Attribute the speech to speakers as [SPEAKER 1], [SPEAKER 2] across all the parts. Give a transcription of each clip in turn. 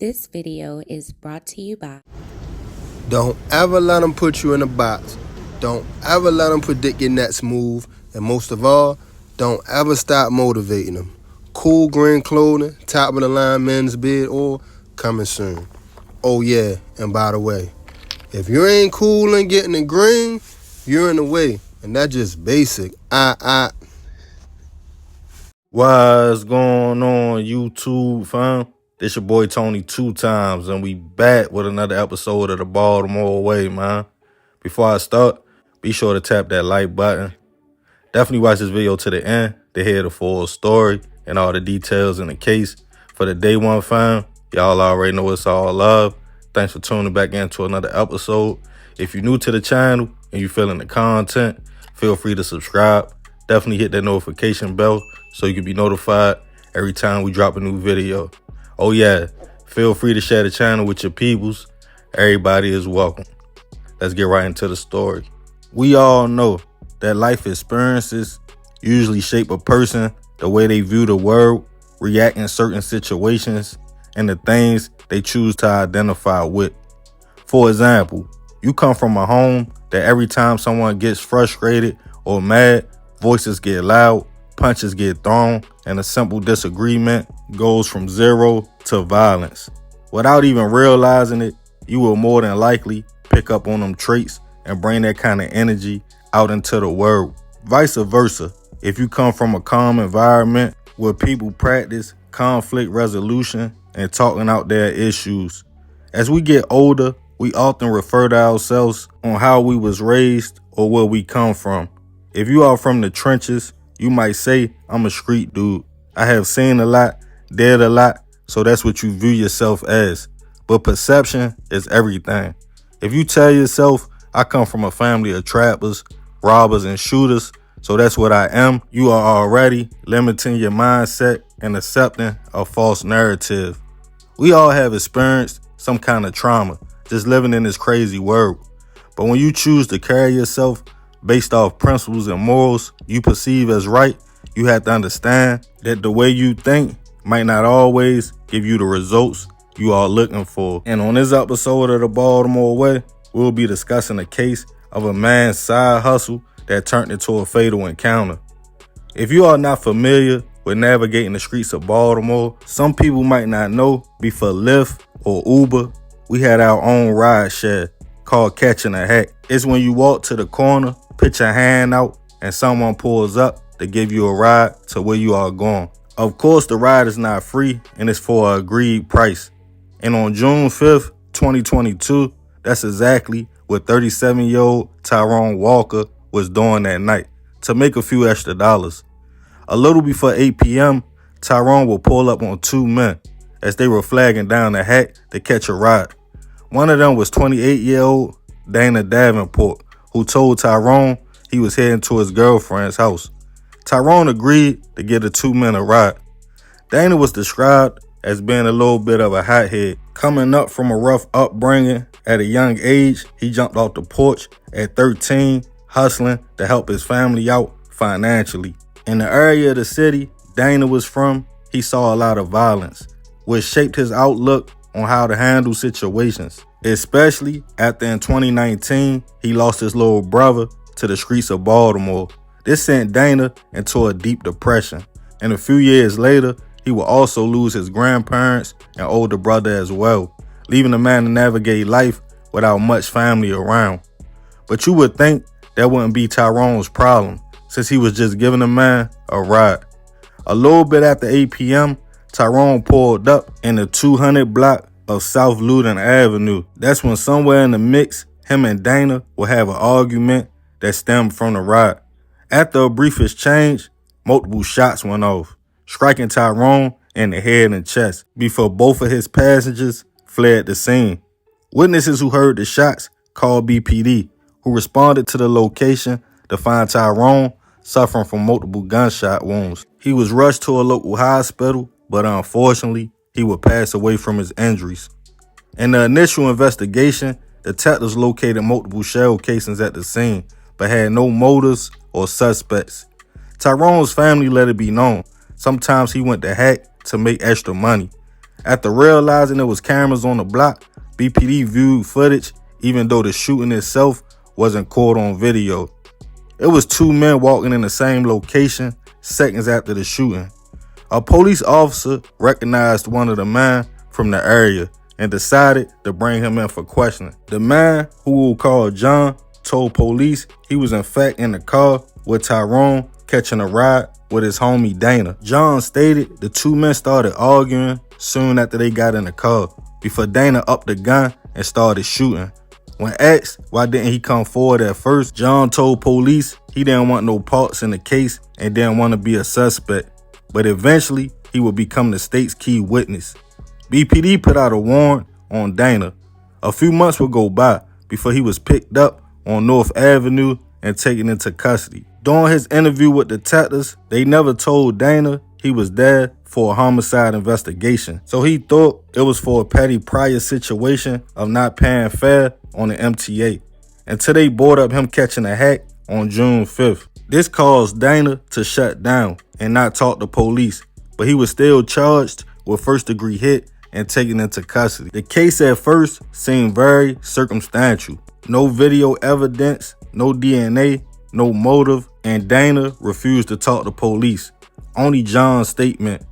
[SPEAKER 1] This video is brought to you by...
[SPEAKER 2] Don't ever let them put you in a box. Don't ever let them predict your next move. And most of all, don't ever stop motivating them. Cool green clothing, top of the line men's beard oil, coming soon. Oh yeah, and by the way, if you ain't cool and getting the green, you're in the way. And that's just basic.
[SPEAKER 3] What's going on, YouTube, fam? This your boy Tony 2 times, and we back with another episode of the Baltimore Way, man. Before I start, be sure to tap that like button. Definitely watch this video to the end to hear the full story and all the details in the case. For the day one, fam, y'all already know it's all love. Thanks for tuning back into another episode. If you're new to the channel and you feeling the content, feel free to subscribe. Definitely hit that notification bell so you can be notified every time we drop a new video. Oh yeah, feel free to share the channel with your peoples. Everybody is welcome. Let's get right into the story. We all know that life experiences usually shape a person, the way they view the world, react in certain situations, and the things they choose to identify with. For example, you come from a home that every time someone gets frustrated or mad, voices get loud, punches get thrown, and a simple disagreement goes from zero to violence. Without even realizing it, you will more than likely pick up on them traits and bring that kind of energy out into the world. Vice versa, if you come from a calm environment where people practice conflict resolution and talking out their issues. As we get older, we often refer to ourselves on how we was raised or where we come from. If you are from the trenches, you might say, I'm a street dude. I have seen a lot, did a lot, so that's what you view yourself as. But perception is everything. If you tell yourself, I come from a family of trappers, robbers, and shooters, so that's what I am, you are already limiting your mindset and accepting a false narrative. We all have experienced some kind of trauma, just living in this crazy world. But when you choose to carry yourself based off principles and morals you perceive as right, you have to understand that the way you think might not always give you the results you are looking for. And on this episode of the Baltimore Way, we'll be discussing a case of a man's side hustle that turned into a fatal encounter. If you are not familiar with navigating the streets of Baltimore, some people might not know before Lyft or Uber, we had our own ride share called Catching a Hack. It's when you walk to the corner, put your hand out, and someone pulls up to give you a ride to where you are going. Of course, the ride is not free and it's for an agreed price. And on June 5th, 2022, that's exactly what 37-year-old Tyrone Walker was doing that night to make a few extra dollars. A little before 8 p.m., Tyrone will pull up on two men as they were flagging down the hack to catch a ride. One of them was 28-year-old Dana Davenport, who told Tyrone he was heading to his girlfriend's house. Tyrone agreed to give the two men a ride. Dana was described as being a little bit of a hothead. Coming up from a rough upbringing at a young age, he jumped off the porch at 13, hustling to help his family out financially. In the area of the city Dana was from, he saw a lot of violence, which shaped his outlook on how to handle situations, especially after in 2019, he lost his little brother to the streets of Baltimore. This sent Dana into a deep depression, and a few years later, he would also lose his grandparents and older brother as well, leaving the man to navigate life without much family around. But you would think that wouldn't be Tyrone's problem, since he was just giving the man a ride. A little bit after 8 p.m., Tyrone pulled up in the 200 block of South Loudon Avenue. That's when somewhere in the mix, him and Dana will have an argument that stemmed from the ride. After a brief exchange, multiple shots went off, striking Tyrone in the head and chest before both of his passengers fled the scene. Witnesses who heard the shots called BPD, who responded to the location to find Tyrone suffering from multiple gunshot wounds. He was rushed to a local hospital, but unfortunately, he would pass away from his injuries. In the initial investigation, detectives located multiple shell casings at the scene, but had no motives or suspects. Tyrone's family let it be known. Sometimes he went to hack to make extra money. After realizing there was cameras on the block, BPD viewed footage even though the shooting itself wasn't caught on video. It was two men walking in the same location seconds after the shooting. A police officer recognized one of the men from the area and decided to bring him in for questioning. The man, who we'll call John, told police he was in fact in the car with Tyrone catching a ride with his homie Dana. John stated the two men started arguing soon after they got in the car before Dana upped the gun and started shooting. When asked why didn't he come forward at first, John told police he didn't want no parts in the case and didn't want to be a suspect, but eventually he would become the state's key witness. BPD put out a warrant on Dana. A few months would go by before he was picked up on North Avenue and taken into custody. During his interview with detectives, they never told Dana he was there for a homicide investigation, so he thought it was for a petty prior situation of not paying fare on the MTA, until they brought up him catching a hack on June 5th. This caused Dana to shut down and not talk to police, but he was still charged with first-degree hit and taken into custody. The case at first seemed very circumstantial. No video evidence, no DNA, no motive, and Dana refused to talk to police. Only John's statement.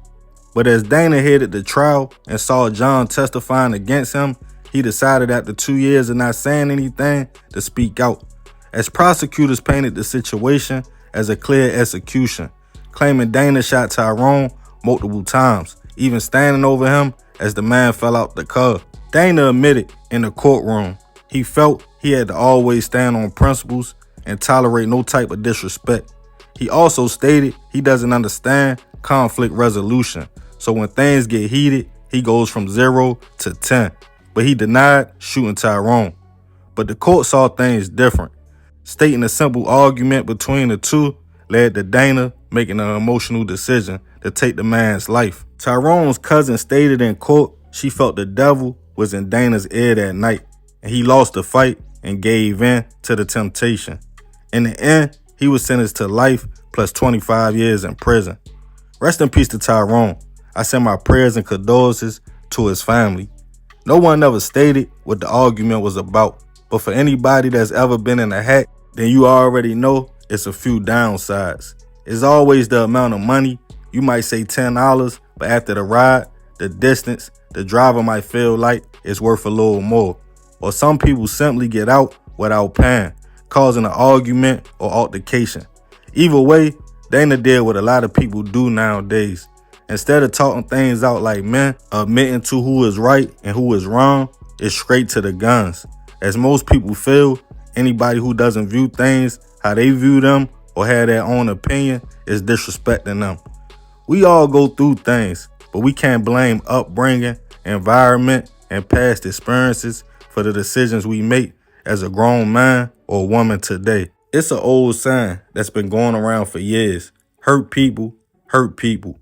[SPEAKER 3] But as Dana headed the trial and saw John testifying against him, he decided after 2 years of not saying anything to speak out. As prosecutors painted the situation as a clear execution, claiming Dana shot Tyrone multiple times, even standing over him as the man fell out the car. Dana admitted in the courtroom he felt he had to always stand on principles and tolerate no type of disrespect. He also stated he doesn't understand conflict resolution, so when things get heated, he goes from 0 to 10. But he denied shooting Tyrone. But the court saw things different, stating a simple argument between the two led to Dana making an emotional decision to take the man's life. Tyrone's cousin stated in court she felt the devil was in Dana's ear that night, and he lost the fight and gave in to the temptation. In the end, he was sentenced to life plus 25 years in prison. Rest in peace to Tyrone. I send my prayers and condolences to his family. No one ever stated what the argument was about, but for anybody that's ever been in a hack, then you already know it's a few downsides. It's always the amount of money. You might say $10, but after the ride, the distance, the driver might feel like it's worth a little more. Or some people simply get out without paying, causing an argument or altercation. Either way, Dana did what a lot of people do nowadays. Instead of talking things out like men, admitting to who is right and who is wrong, it's straight to the guns. As most people feel, anybody who doesn't view things how they view them or have their own opinion is disrespecting them. We all go through things, but we can't blame upbringing, environment, and past experiences for the decisions we make as a grown man or woman today. It's an old saying that's been going around for years. Hurt people, hurt people.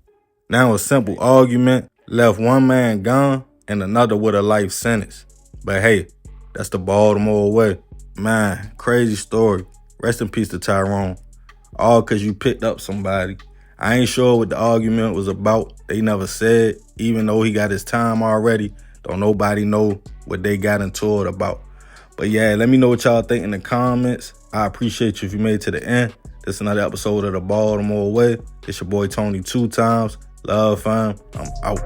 [SPEAKER 3] Now a simple argument left one man gone and another with a life sentence. But hey, that's the Baltimore way. Man, crazy story. Rest in peace to Tyrone. All because you picked up somebody. I ain't sure what the argument was about. They never said, even though he got his time already. Don't nobody know what they got into it about. But yeah, let me know what y'all think in the comments. I appreciate you if you made it to the end. This is another episode of the Baltimore Way. It's your boy Tony 2 times. Love, fam. I'm out.